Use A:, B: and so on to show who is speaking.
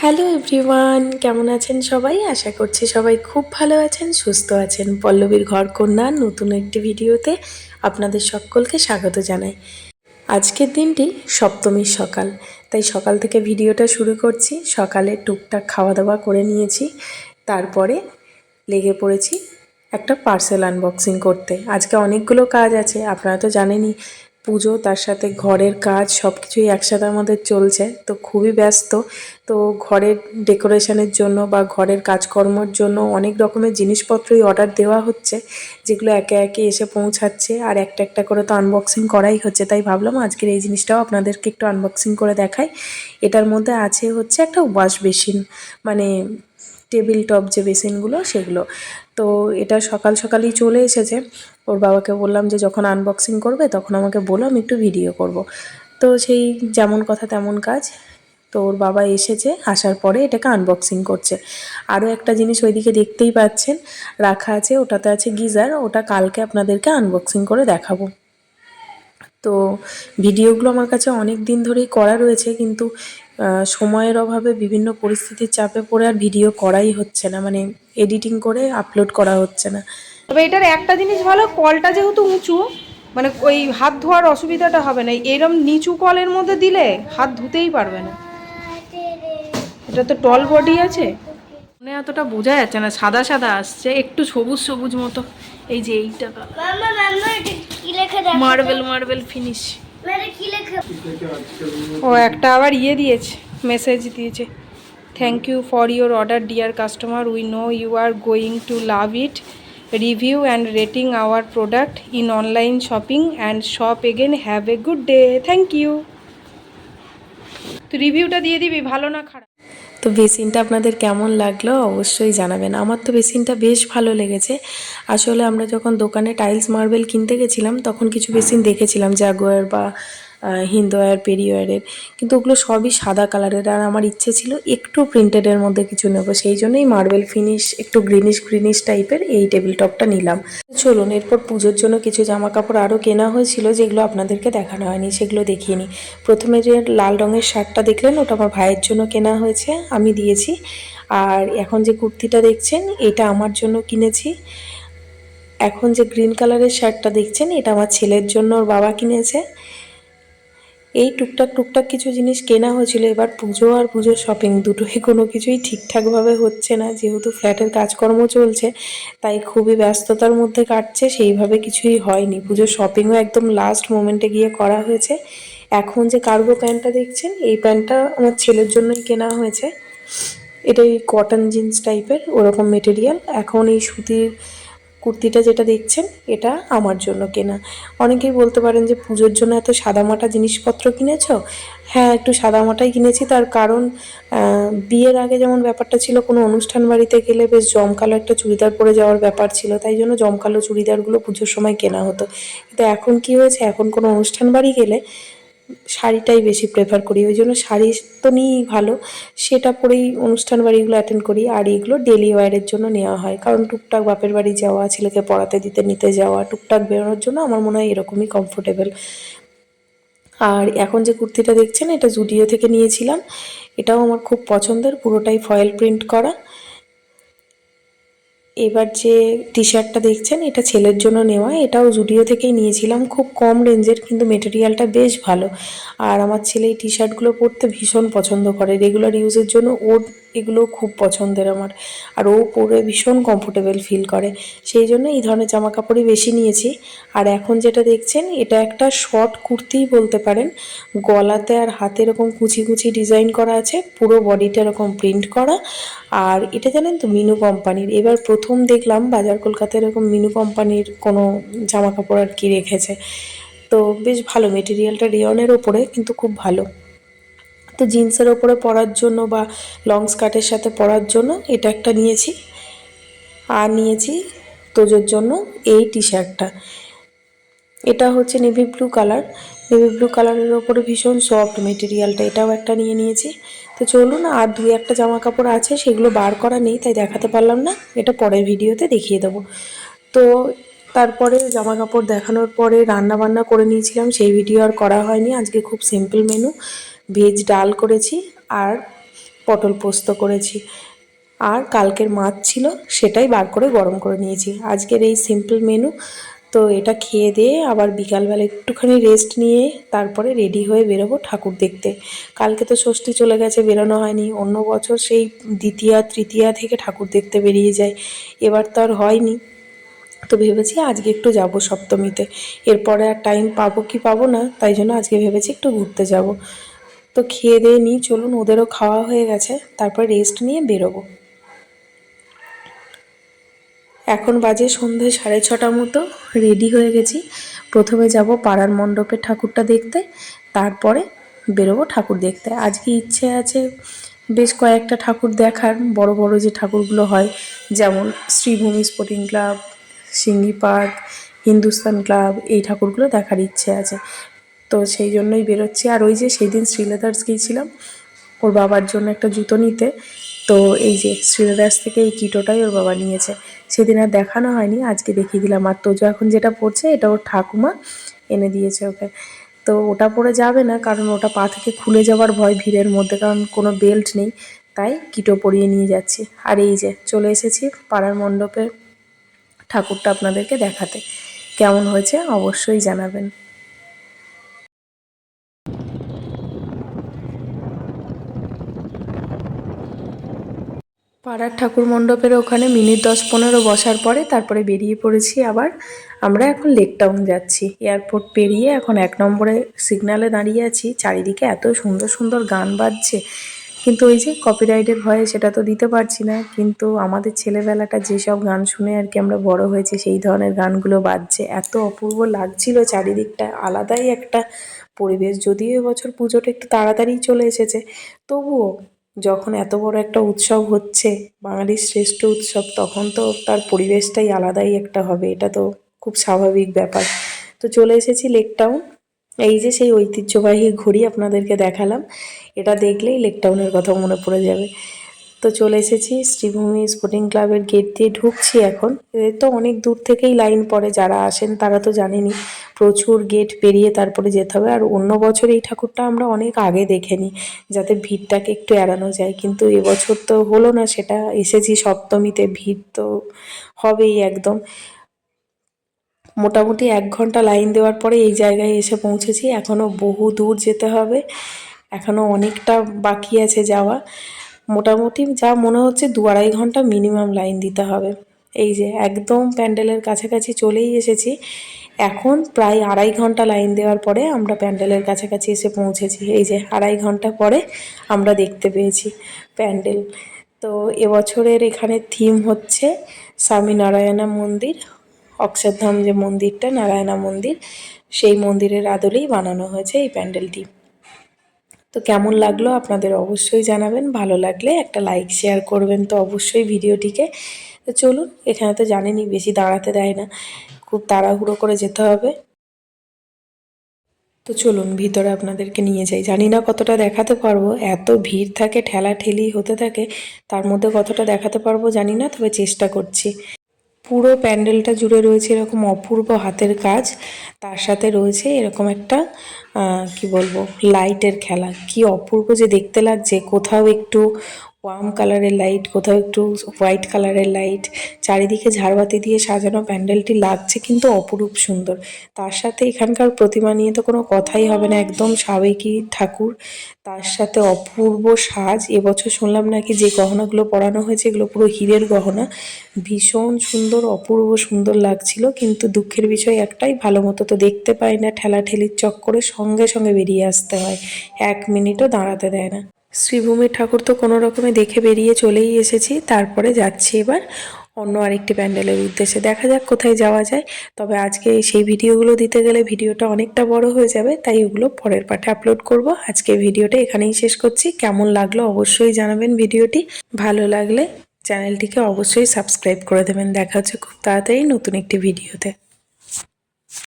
A: Hello everyone, কেমন আছেন সবাই? আশা করছি সবাই খুব ভালো আছেন, সুস্থ আছেন। পল্লবীর ঘর কন্যার নতুন একটি ভিডিওতে আপনাদের সকলকে স্বাগত জানাই। আজকের দিনটি সপ্তমীর সকাল, তাই সকাল থেকে ভিডিওটা শুরু করছি। সকালে টুকটাক খাওয়া দাওয়া করে নিয়েছি, তারপরে লেগে পড়েছি একটা পার্সেল আনবক্সিং করতে। আজকে অনেকগুলো কাজ আছে, আপনারা তো জানেনই, পুজো তার সাথে ঘরের কাজ সব কিছুই একসাথে আমাদের চলছে, তো খুবই ব্যস্ত। তো ঘরের ডেকোরেশনের জন্য বা ঘরের কাজকর্মের জন্য অনেক রকমের জিনিসপত্রই অর্ডার দেওয়া হচ্ছে, যেগুলো একে একে এসে পৌঁছাচ্ছে, আর একটা একটা করে তো আনবক্সিং করাই হচ্ছে। তাই ভাবলাম আজকের এই জিনিসটাও আপনাদেরকে একটু আনবক্সিং করে দেখাই। এটার মধ্যে আছে হচ্ছে একটা ওয়াশ বেসিন, মানে টেবিল টপ যে বেসিনগুলো সেগুলো। তো এটা সকাল সকালই চলে এসেছে। ওর বাবাকে বললাম যে যখন আনবক্সিং করবে তখন আমাকে বলো, আমি একটু ভিডিও করব। তো সেই যেমন কথা তেমন কাজ। তো ওর বাবা এসেছে, আসার পরে এটাকে আনবক্সিং করছে। আরও একটা জিনিস ওইদিকে দেখতেই পাচ্ছেন রাখা আছে, ওটাতে আছে গিজার। ওটা কালকে আপনাদেরকে আনবক্সিং করে দেখাবো। তো ভিডিওগুলো আমার কাছে অনেক দিন ধরেই করা রয়েছে, কিন্তু সময়ের অভাবে বিভিন্ন পরিস্থিতির চাপে পড়ে আর ভিডিও করাই হচ্ছে না, মানে এডিটিং করে আপলোড করা হচ্ছে না।
B: তবে এটার একটা জিনিস ভালো, কলটা যেহেতু উঁচু, মানে ওই হাত ধোয়ার অসুবিধাটা হবে না। এরম নিচু কলের মধ্যে দিলে হাত ধুতেই পারবে না। এটা তো টল বডি আছে, মানে এতটা বোঝা যাচ্ছে না, সাদা সাদা আসছে, একটু সবুজ সবুজ মতো। এই যে এইটা মার্বেল মার্বেল ফিনিশ। ও একটা আবার দিয়েছে, মেসেজ দিয়েছে, thank you for your order dear customer, we know you are going to love it, review and rating our product in online shopping and shop again, have a good day, thank you. তো রিভিউটা দিয়ে দিবি, ভালো না খারাপ।
A: তো বেসিনটা আপনাদের কেমন লাগলো অবশ্যই জানাবেন। আমার তো বেসিনটা বেশ ভালো লেগেছে। আসলে আমরা যখন দোকানে টাইলস মার্বেল কিনতে গেছিলাম তখন কিছু বেসিন দেখেছিলাম জাগুয়ার বা হিন্দওয়্যার পেরিওয়্যারের, কিন্তু ওগুলো সবই সাদা কালারের। আর আমার ইচ্ছে ছিল একটু প্রিন্টেডের মধ্যে কিছু নেবো, সেই জন্যই মার্বেল ফিনিশ একটু গ্রিনিশ গ্রিনিশ টাইপের এই টেবিল টপটা নিলাম। চলুন, এরপর পুজোর জন্য কিছু জামা কাপড় আরও কেনা হয়েছিল, যেগুলো আপনাদেরকে দেখানো হয়নি, সেগুলো দেখিয়ে নিই। প্রথমে যে লাল রঙের শার্টটা দেখলেন, ওটা আমার ভাইয়ের জন্য কেনা হয়েছে, আমি দিয়েছি। আর এখন যে কুর্তিটা দেখছেন, এটা আমার জন্য কিনেছি। এখন যে গ্রিন কালারের শার্টটা দেখছেন, এটা আমার ছেলের জন্য ওর বাবা কিনেছে। এই টুকটাক টুকটাক কিছু জিনিস কেনা হয়েছিল। এবার পুজো আর পুজোর শপিং দুটোই কোনো কিছুই ঠিকঠাকভাবে হচ্ছে না, যেহেতু ফ্ল্যাটের কাজকর্ম চলছে, তাই খুবই ব্যস্ততার মধ্যে কাটছে, সেইভাবে কিছুই হয়নি। পুজোর শপিংও একদম লাস্ট মোমেন্টে গিয়ে করা হয়েছে। এখন যে কার্গো প্যান্টটা দেখছেন, এই প্যান্টটা আমার ছেলের জন্যই কেনা হয়েছে। এটা এই কটন জিন্স টাইপের ওরকম মেটেরিয়াল। এখন এই সুতির কুর্তিটা যেটা দেখছেন, এটা আমার জন্য কেনা। অনেকেই বলতে পারেন যে পুজোর জন্য এত সাদামাটা জিনিসপত্র কিনেছো। হ্যাঁ, একটু সাদামাটাই কিনেছি, তার কারণ বিয়ের আগে যেমন ব্যাপারটা ছিল, কোনো অনুষ্ঠান বাড়িতে গেলে বেশ জমকালো একটা চুড়িদার পরে যাওয়ার ব্যাপার ছিল, তাই জন্য জমকালো চুড়িদারগুলো পুজোর সময় কেনা হতো। কিন্তু এখন কি হয়েছে, এখন কোনো অনুষ্ঠান বাড়ি গেলে শাড়িটাই বেশি প্রেফার করি, ওই জন্য শাড়ি তো নিই ভালো, সেটা পরেই অনুষ্ঠান বাড়িগুলো অ্যাটেন্ড করি। আর এইগুলো ডেলি ওয়্যারের জন্য নেওয়া হয়, কারণ টুকটাক বাপের বাড়ি যাওয়া, ছেলেকে পড়াতে দিতে নিতে যাওয়া, টুকটাক বেরোনোর জন্য আমার মনে হয় এরকমই কমফোর্টেবল। আর এখন যে কুর্তিটা দেখছেন, এটা জুডিও থেকে নিয়েছিলাম। এটাও আমার খুব পছন্দের, পুরোটাই ফয়েল প্রিন্ট করা। এবার যে টি শার্টটা দেখছেন, এটা ছেলের জন্য নেওয়া, এটাও জুডিও থেকেই নিয়েছিলাম, খুব কম রেঞ্জের, কিন্তু মেটেরিয়ালটা বেশ ভালো। আর আমার ছেলে এই টি শার্টগুলো পরতে ভীষণ পছন্দ করে, রেগুলার ইউজের জন্য ওর এগুলো খুব পছন্দের আমার। আর ও পরে ভীষণ কমফোর্টেবল ফিল করে, সেই জন্য এই ধরনের জামা কাপড়ই বেশি নিয়েছি। আর এখন যেটা দেখছেন, এটা একটা শর্ট কুর্তিই বলতে পারেন, গলাতে আর হাতে এরকম কুচি কুচি ডিজাইন করা আছে, পুরো বডিটা এরকম প্রিন্ট করা। আর এটা জানেন তো, মিনু কোম্পানির। এবার প্রথম দেখলাম বাজার কলকাতায় এরকম মিনু কোম্পানির কোনো জামা কাপড় আর কি রেখেছে। তো বেশ ভালো, মেটেরিয়ালটা রেয়নের ওপরে, কিন্তু খুব ভালো। তো জিন্সের ওপরে পরার জন্য বা লং স্কার্টের সাথে পরার জন্য এটা একটা নিয়েছি। আর নিয়েছি তোজোর জন্য এই টি শার্টটা। এটা হচ্ছে navy blue colour, navy blue কালারের ওপরে ভীষণ সফট মেটেরিয়ালটা, এটাও একটা নিয়ে নিয়েছি। তো চলুন, আর দুই একটা জামা কাপড় আছে, সেগুলো বার করা নেই, তাই দেখাতে পারলাম না, এটা পরের ভিডিওতে দেখিয়ে দেবো। তো তারপরে জামা কাপড় দেখানোর পরে রান্না বান্না করে নিয়েছিলাম, সেই ভিডিও আর করা হয়নি। আজকে খুব সিম্পল মেনু, ভেজ ডাল করেছি আর পটল পোস্ত করেছি, আর কালকের মাছ ছিল সেটাই বার করে গরম করে নিয়েছি। আজকের এই সিম্পল মেনু। তো এটা খেয়ে দিয়ে আবার বিকালবেলা একটুখানি রেস্ট নিয়ে তারপরে রেডি হয়ে বেরোবো ঠাকুর দেখতে। কালকে তো ষষ্ঠী চলে গেছে, বেরোনো হয়নি। অন্য বছর সেই দ্বিতীয়া তৃতীয়া থেকে ঠাকুর দেখতে বেরিয়ে যায়, এবার তো আর হয়নি। তো ভেবেছি আজকে একটু যাব সপ্তমীতে, এরপরে আর টাইম পাবো কি পাবো না, তাই জন্য আজকে ভেবেছি একটু ঘুরতে যাব। তো খেয়ে দিয়ে নিই, চলুন, ওদেরও খাওয়া হয়ে গেছে, তারপর রেস্ট নিয়ে বেরোবো। এখন বাজে সন্ধে 6:30 মতো। রেডি হয়ে গেছি। প্রথমে যাব পাড়ার মণ্ডপের ঠাকুরটা দেখতে, তারপরে বেরোবো ঠাকুর দেখতে। আজকে ইচ্ছে আছে বেশ কয়েকটা ঠাকুর দেখার, বড় বড় যে ঠাকুরগুলো হয়, যেমন শ্রীভূমি স্পোর্টিং ক্লাব, সিঙ্গি পার্ক, হিন্দুস্তান ক্লাব, এই ঠাকুরগুলো দেখার ইচ্ছে আছে। তো সেই জন্যই বেরোচ্ছি। আর ওই যে সেই দিন শ্রীলেদার্স গিয়েছিলাম ওর বাবার জন্য একটা জুতো নিতে, তো এই যে শ্রীলেদার্স থেকে এই কিটোটাই ওর বাবা নিয়েছে। সেদিন আর দেখানো হয়নি, আজকে দেখিয়ে দিলাম। আর তোজো এখন যেটা পরছে এটা ওর ঠাকুমা এনে দিয়েছে ওকে। তো ওটা পরে যাবে না, কারণ ওটা পা থেকে খুলে যাওয়ার ভয় ভিড়ের মধ্যে, কারণ কোনো বেল্ট নেই, তাই কিটো পরিয়ে নিয়ে যাচ্ছি। আর এই যে চলে এসেছি পাড়ার মণ্ডপে ঠাকুরটা আপনাদেরকে দেখাতে। কেমন হয়েছে অবশ্যই জানাবেন। পাড়ার ঠাকুর মণ্ডপের ওখানে মিনিট 10-15 বসার পরে তারপরে বেরিয়ে পড়েছি আবার। আমরা এখন লেক টাউন যাচ্ছি। এয়ারপোর্ট পেরিয়ে এখন 1 নম্বরে সিগন্যালে দাঁড়িয়ে আছি। চারিদিকে এত সুন্দর সুন্দর গান বাজছে, কিন্তু ওই যে কপিরাইটের ভয়ে সেটা তো দিতে পারছি না। কিন্তু আমাদের ছেলেবেলাটা যেসব গান শুনে আর কি আমরা বড় হয়েছি, সেই ধরনের গানগুলো বাজছে। এত অপূর্ব লাগছিল চারিদিকটা, আলাদাই একটা পরিবেশ। যদিও এবছর পুজোটা একটু তাড়াতাড়ি চলে এসেছে, তবুও যখন এত বড় একটা উৎসব হচ্ছে, বাঙালির শ্রেষ্ঠ উৎসব, তখন তো তার পরিবেশটাই আলাদাই একটা হবে, এটা তো খুব স্বাভাবিক ব্যাপার। তো চলে এসেছি লেক টাউন। এই যে সেই ঐতিহ্যবাহী ঘড়ি আপনাদেরকে দেখালাম, এটা দেখলেই লেক টাউনের কথা মনে পড়ে যাবে। তো চলে এসেছি শ্রীভূমি স্পোর্টিং ক্লাবের গেট দিয়ে ঢুকছি এখন। এদের তো অনেক দূর থেকেই লাইন পড়ে, যারা আসেন তারা তো জানেনই, প্রচুর গেট পেরিয়ে তারপরে যেতে হবে। আর অন্য বছর এই ঠাকুরটা আমরা অনেক আগে দেখে নিই, যাতে ভিড়টাকে একটু এড়ানো যায়, কিন্তু এবছর তো হলো না সেটা। এসেছি সপ্তমীতে, ভিড় তো হবেই একদম। মোটামুটি 1 ঘন্টা লাইন দেওয়ার পরে এই জায়গায় এসে পৌঁছেছি। এখনও বহু দূর যেতে হবে, এখনও অনেকটা বাকি আছে যাওয়া। মোটামুটি যা মনে হচ্ছে 2-2.5 ঘন্টা মিনিমাম লাইন দিতে হবে। এই যে একদম প্যান্ডেলের কাছাকাছি চলেই এসেছি। এখন প্রায় 2.5 ঘন্টা লাইন দেওয়ার পরে আমরা প্যান্ডেলের কাছাকাছি এসে পৌঁছেছি। এই যে 2.5 ঘন্টা পরে আমরা দেখতে পেয়েছি প্যান্ডেল। তো এবছরের এখানে থিম হচ্ছে স্বামী নারায়ণা মন্দির, অক্ষরধাম যে মন্দিরটা, নারায়ণা মন্দির, সেই মন্দিরের আদলেই বানানো হয়েছে এই প্যান্ডেলটি। তো কেমন লাগলো আপনাদের অবশ্যই জানাবেন। ভালো লাগলে একটা লাইক শেয়ার করবেন তো অবশ্যই ভিডিওটিকে। তো চলুন, এখানে তো জানেনই বেশি দাঁড়াতে দেয় না, খুব তাড়াহুড়ো করে যেতে হবে। তো চলুন ভিতরে আপনাদেরকে নিয়ে যাই। জানি না কতটা দেখাতে পারবো, এত ভিড় থাকে, ঠেলাঠেলি হতে থাকে, তার মধ্যে কতটা দেখাতে পারবো জানি না, তবে চেষ্টা করছি। পুরো প্যান্ডেলটা জুড়ে রয়েছে এরকম অপূর্ব হাতের কাজ, তার সাথে রয়েছে এরকম একটা কি বলবো, লাইটের খেলা। কি অপূর্ব যে দেখতে লাগছে, কোথাও একটু ওয়ার্ম কালারের লাইট, কোথাও একটু হোয়াইট কালারের লাইট, চারিদিকে ঝাড়বাতি দিয়ে সাজানো প্যান্ডেলটি লাগছে কিন্তু অপরূপ সুন্দর। তার সাথে এখানকার প্রতিমা নিয়ে তো কোনো কথাই হবে না, একদম সাবেকি ঠাকুর, তার সাথে অপূর্ব সাজ। এবছর শুনলাম নাকি যে গহনাগুলো পরানো হয়েছে এগুলো পুরো হীরের গহনা, ভীষণ সুন্দর, অপূর্ব সুন্দর লাগছিল। কিন্তু দুঃখের বিষয় একটাই, ভালো মতো তো দেখতে পাই না, ঠেলাঠেলির চক্করে সঙ্গে সঙ্গে বেরিয়ে আসতে হয়, 1 মিনিটও দাঁড়াতে দেয় না। শ্রীভূমির ঠাকুর তো কোনো রকমে দেখে বেরিয়ে চলেই এসেছি, তারপরে যাচ্ছি এবার অন্য আরেকটি প্যান্ডেলের উদ্দেশ্যে। দেখা যাক কোথায় যাওয়া যায়। তবে আজকে সেই ভিডিওগুলো দিতে গেলে ভিডিওটা অনেকটা বড় হয়ে যাবে, তাই ওগুলো পরের পার্টে আপলোড করব। আজকে ভিডিওটা এখানেই শেষ করছি। কেমন লাগলো অবশ্যই জানাবেন ভিডিওটি। ভালো লাগলে চ্যানেলটিকে অবশ্যই সাবস্ক্রাইব করে দেবেন। দেখা হচ্ছে খুব তাড়াতাড়ি নতুন একটি ভিডিওতে।